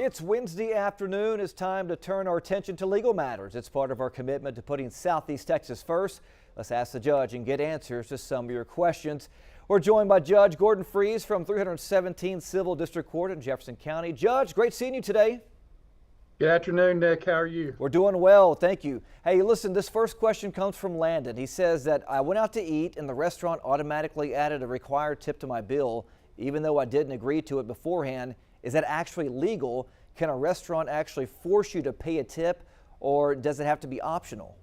It's Wednesday afternoon. It's time to turn our attention to legal matters. It's part of our commitment to putting Southeast Texas first. Let's ask the judge and get answers to some of your questions. We're joined by Judge Gordon Freeze from 317 Civil District Court in Jefferson County. Judge, great seeing you today. Good afternoon, Nick. How are you? We're doing well, thank you. Hey, listen, this first question comes from Landon. He says that I went out to eat and the restaurant automatically added a required tip to my bill, even though I didn't agree to it beforehand. Is that actually legal? Can a restaurant actually force you to pay a tip, or does it have to be optional?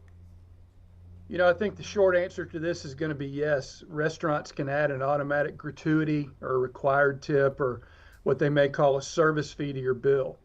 You know, I think the short answer to this is going to be yes. Restaurants can add an automatic gratuity or a required tip or what they may call a service fee to your bill.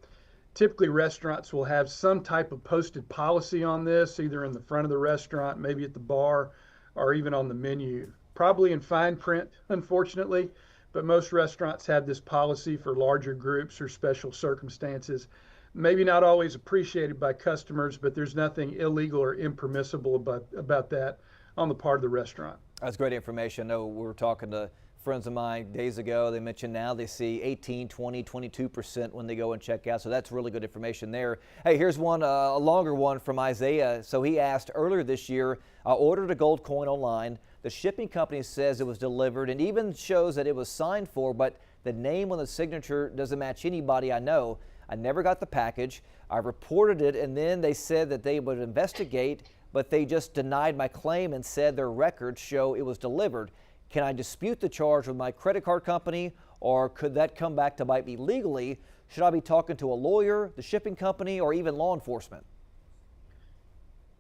Typically, restaurants will have some type of posted policy on this, either in the front of the restaurant, maybe at the bar, or even on the menu. Probably in fine print, unfortunately, but most restaurants have this policy for larger groups or special circumstances. Maybe not always appreciated by customers, but there's nothing illegal or impermissible about that on the part of the restaurant. That's great information. I know we were talking to friends of mine days ago. They mentioned now they see 18, 20, 22% when they go and check out. So that's really good information there. Hey, here's one, a longer one from Isaiah. So he asked earlier this year, I ordered a gold coin online. The shipping company says it was delivered and even shows that it was signed for, but the name on the signature doesn't match anybody I know. I never got the package. I reported it, and then they said that they would investigate, but they just denied my claim and said their records show it was delivered. Can I dispute the charge with my credit card company, or could that come back to bite me legally? Should I be talking to a lawyer, the shipping company, or even law enforcement?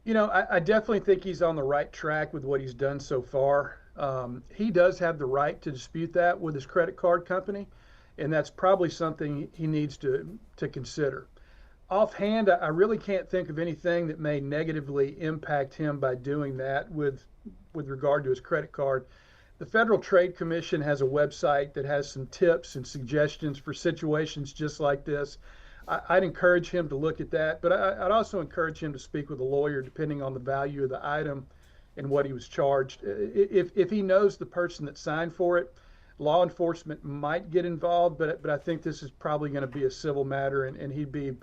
You know, I definitely think he's on the right track with what he's done so far. He does have the right to dispute that with his credit card company, and that's probably something he needs to consider. Offhand, I really can't think of anything that may negatively impact him by doing that with regard to his credit card. The Federal Trade Commission has a website that has some tips and suggestions for situations just like this. I'd encourage him to look at that, but I'd also encourage him to speak with a lawyer depending on the value of the item and what he was charged. If he knows the person that signed for it, law enforcement might get involved, but I think this is probably going to be a civil matter, and he'd be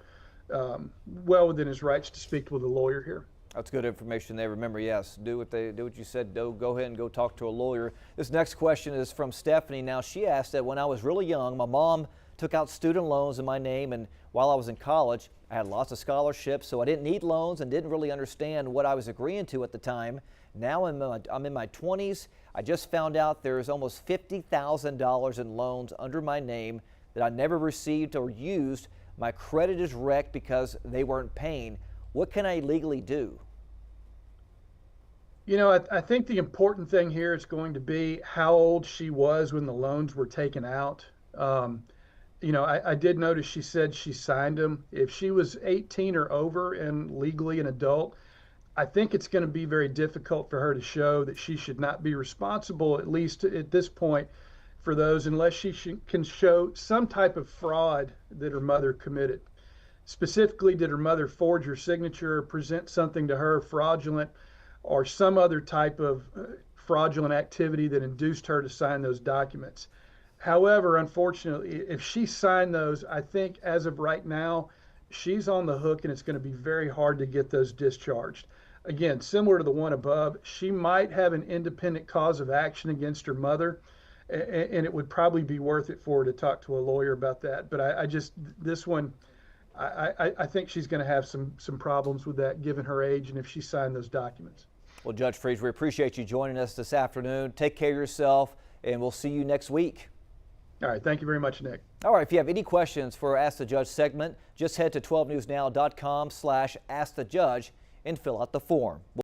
well within his rights to speak with a lawyer here. That's good information there. Remember, yes, do what you said. Go ahead and go talk to a lawyer. This next question is from Stephanie. Now, she asked that when I was really young, my mom took out student loans in my name, and while I was in college, I had lots of scholarships, so I didn't need loans and didn't really understand what I was agreeing to at the time. Now I'm in my 20s. I just found out there's almost $50,000 in loans under my name that I never received or used. My credit is wrecked because they weren't paying. What can I legally do? You know, I think the important thing here is going to be how old she was when the loans were taken out. You know, I did notice she said she signed them. If she was 18 or over and legally an adult, I think it's going to be very difficult for her to show that she should not be responsible, at least at this point, for those unless she can show some type of fraud that her mother committed. Specifically, did her mother forge her signature or present something to her fraudulent or some other type of fraudulent activity that induced her to sign those documents? However, unfortunately, if she signed those, I think as of right now, she's on the hook and it's going to be very hard to get those discharged. Again, similar to the one above, she might have an independent cause of action against her mother, and it would probably be worth it for her to talk to a lawyer about that. But this one, I think she's going to have some problems with that given her age and if she signed those documents. Well, Judge Freeze, we appreciate you joining us this afternoon. Take care of yourself, and we'll see you next week. All right. Thank you very much, Nick. All right. If you have any questions for our Ask the Judge segment, just head to 12newsnow.com/askthejudge and fill out the form.